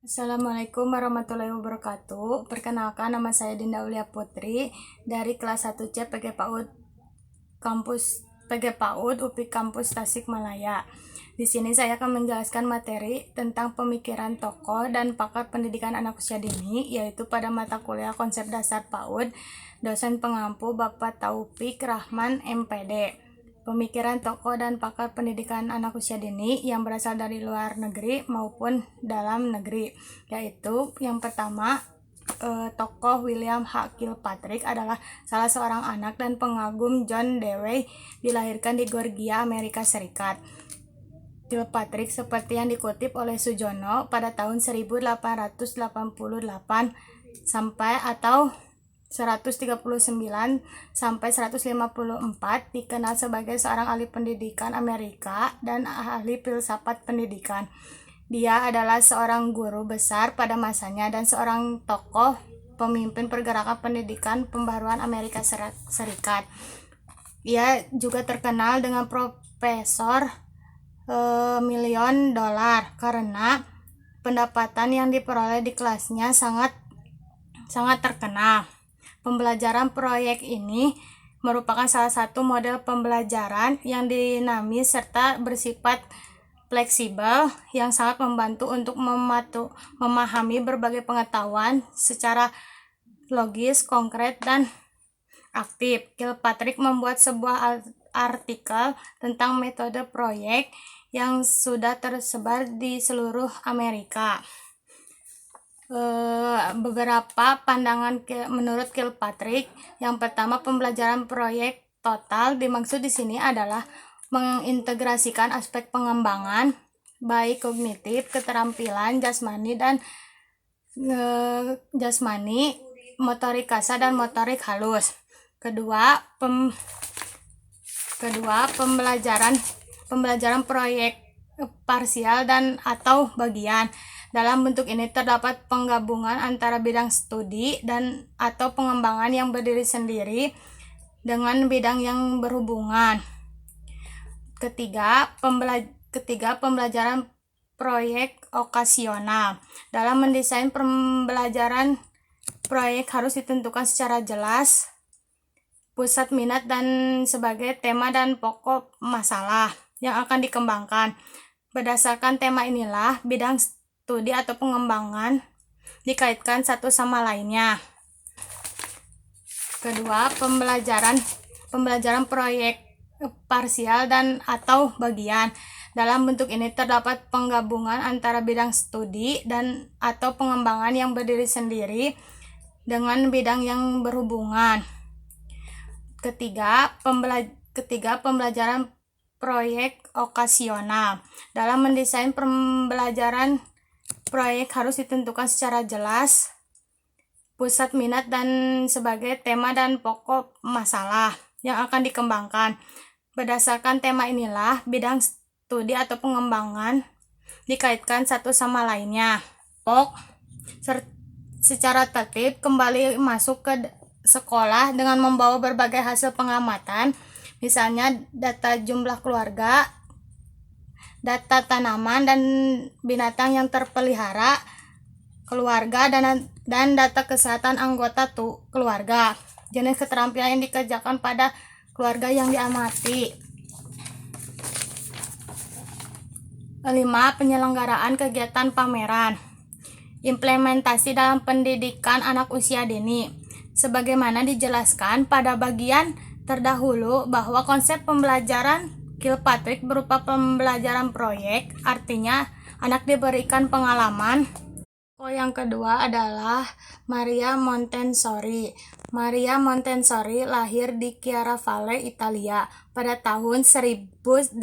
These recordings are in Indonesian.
Assalamualaikum warahmatullahi wabarakatuh. Perkenalkan, nama saya Dinda Aulia Putri dari kelas 1C PG PAUD Kampus PG PAUD UPI Kampus Tasikmalaya. Di sini saya akan menjelaskan materi tentang pemikiran tokoh dan pakar pendidikan anak usia dini, yaitu pada mata kuliah Konsep Dasar PAUD, dosen pengampu Bapak Taufik Rahman MPD. Pemikiran tokoh dan pakar pendidikan anak usia dini yang berasal dari luar negeri maupun dalam negeri, yaitu yang pertama, tokoh William H. Kilpatrick adalah salah seorang anak dan pengagum John Dewey, dilahirkan di Georgia, Amerika Serikat. Kilpatrick, seperti yang dikutip oleh Sujono, pada tahun 1888 sampai atau 139 sampai 154 dikenal sebagai seorang ahli pendidikan Amerika dan ahli filsafat pendidikan. Dia adalah seorang guru besar pada masanya dan seorang tokoh pemimpin pergerakan pendidikan pembaruan Amerika Serikat. Ia juga terkenal dengan Profesor $1.000.000 karena pendapatan yang diperoleh di kelasnya sangat terkenal. Pembelajaran proyek ini merupakan salah satu model pembelajaran yang dinamis serta bersifat fleksibel yang sangat membantu untuk memahami berbagai pengetahuan secara logis, konkret, dan aktif. Kilpatrick membuat sebuah artikel tentang metode proyek yang sudah tersebar di seluruh Amerika. Beberapa pandangan menurut Kilpatrick. Yang pertama, pembelajaran proyek total dimaksud di sini adalah mengintegrasikan aspek pengembangan baik kognitif, keterampilan jasmani dan motorik kasar dan motorik halus. Kedua, pembelajaran proyek parsial dan atau bagian. Dalam bentuk ini terdapat penggabungan antara bidang studi dan atau pengembangan yang berdiri sendiri dengan bidang yang berhubungan. Ketiga, pembelajaran proyek okasional. Dalam mendesain pembelajaran proyek harus ditentukan secara jelas pusat minat dan sebagai tema dan pokok masalah yang akan dikembangkan. Berdasarkan tema inilah bidang studi atau pengembangan dikaitkan satu sama lainnya. Kedua, pembelajaran proyek parsial dan atau bagian. Dalam bentuk ini terdapat penggabungan antara bidang studi dan atau pengembangan yang berdiri sendiri dengan bidang yang berhubungan. Ketiga, pembelajaran proyek okasional. Dalam mendesain pembelajaran proyek harus ditentukan secara jelas pusat minat dan sebagai tema dan pokok masalah yang akan dikembangkan. Berdasarkan tema inilah bidang studi atau pengembangan dikaitkan satu sama lainnya. Secara tertib kembali masuk ke sekolah dengan membawa berbagai hasil pengamatan, misalnya data jumlah keluarga, data tanaman dan binatang yang terpelihara keluarga, dan data kesehatan anggota keluarga, jenis keterampilan yang dikerjakan pada keluarga yang diamati. 5. Penyelenggaraan kegiatan pameran. Implementasi dalam pendidikan anak usia dini. Sebagaimana dijelaskan pada bagian terdahulu bahwa konsep pembelajaran Kilpatrick berupa pembelajaran proyek, artinya anak diberikan pengalaman. Yang kedua adalah Maria Montessori. Maria Montessori lahir di Chiaravalle, Italia pada tahun 1896.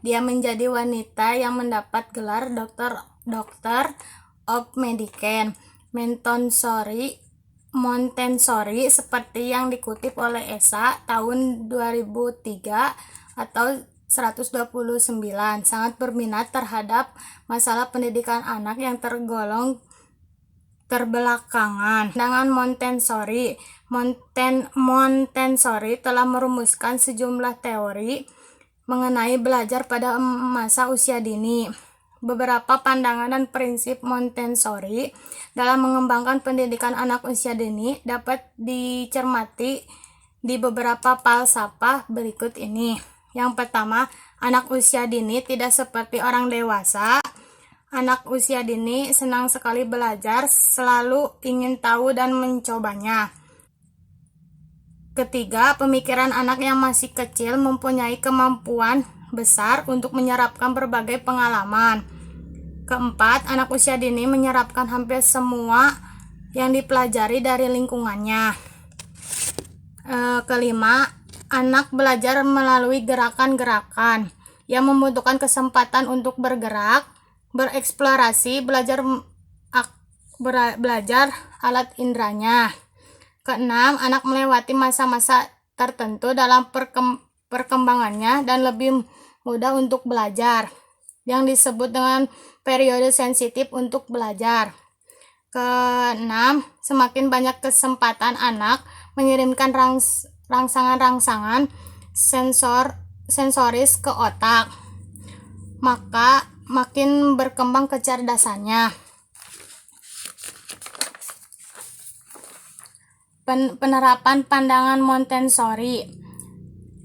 Dia menjadi wanita yang mendapat gelar Doctor of Medicine. Montessori seperti yang dikutip oleh ESA tahun 2003 atau 129 sangat berminat terhadap masalah pendidikan anak yang tergolong terbelakangan. Pandangan Montessori telah merumuskan sejumlah teori mengenai belajar pada masa usia dini. beberapa pandangan dan prinsip Montessori dalam mengembangkan pendidikan anak usia dini dapat dicermati di beberapa falsafah berikut ini. Yang pertama, anak usia dini tidak seperti orang dewasa. Anak usia dini senang sekali belajar, selalu ingin tahu dan mencobanya. Ketiga, pemikiran anak yang masih kecil mempunyai kemampuan besar untuk menyerapkan berbagai pengalaman. Keempat, anak usia dini menyerapkan hampir semua yang dipelajari dari lingkungannya. Kelima, anak belajar melalui gerakan-gerakan yang membutuhkan kesempatan untuk bergerak, bereksplorasi, belajar alat indranya. Keenam, anak melewati masa-masa tertentu dalam perkembangannya dan lebih mudah untuk belajar, yang disebut dengan periode sensitif untuk belajar. Keenam, semakin banyak kesempatan anak mengirimkan rangsangan-rangsangan sensoris ke otak, maka makin berkembang kecerdasannya. Penerapan pandangan Montessori.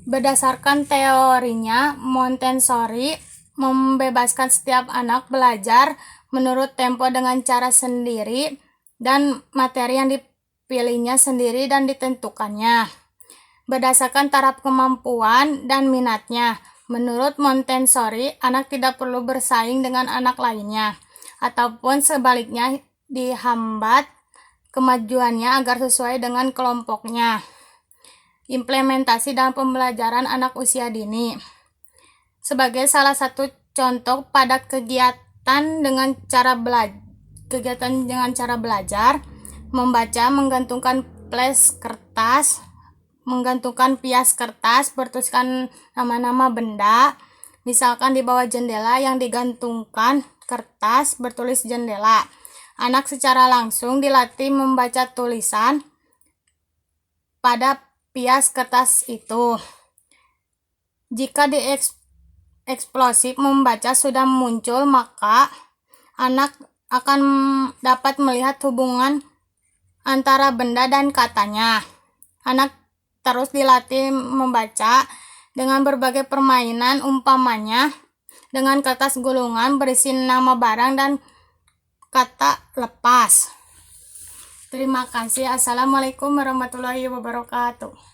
Berdasarkan teorinya, Montessori membebaskan setiap anak belajar menurut tempo dengan cara sendiri dan materi yang dipilihnya sendiri dan ditentukannya berdasarkan taraf kemampuan dan minatnya. Menurut Montessori, anak tidak perlu bersaing dengan anak lainnya, ataupun sebaliknya dihambat kemajuannya agar sesuai dengan kelompoknya. Implementasi dalam pembelajaran anak usia dini. Sebagai salah satu contoh pada kegiatan dengan cara belajar, membaca, menggantungkan pias kertas, bertuliskan nama-nama benda, misalkan di bawah jendela yang digantungkan kertas bertulis jendela. Anak secara langsung dilatih membaca tulisan pada pias kertas itu. Jika eksplosif membaca sudah muncul, maka anak akan dapat melihat hubungan antara benda dan katanya. Anak terus dilatih membaca dengan berbagai permainan, umpamanya dengan kertas gulungan berisi nama barang dan kata lepas. Terima kasih. Assalamualaikum warahmatullahi wabarakatuh.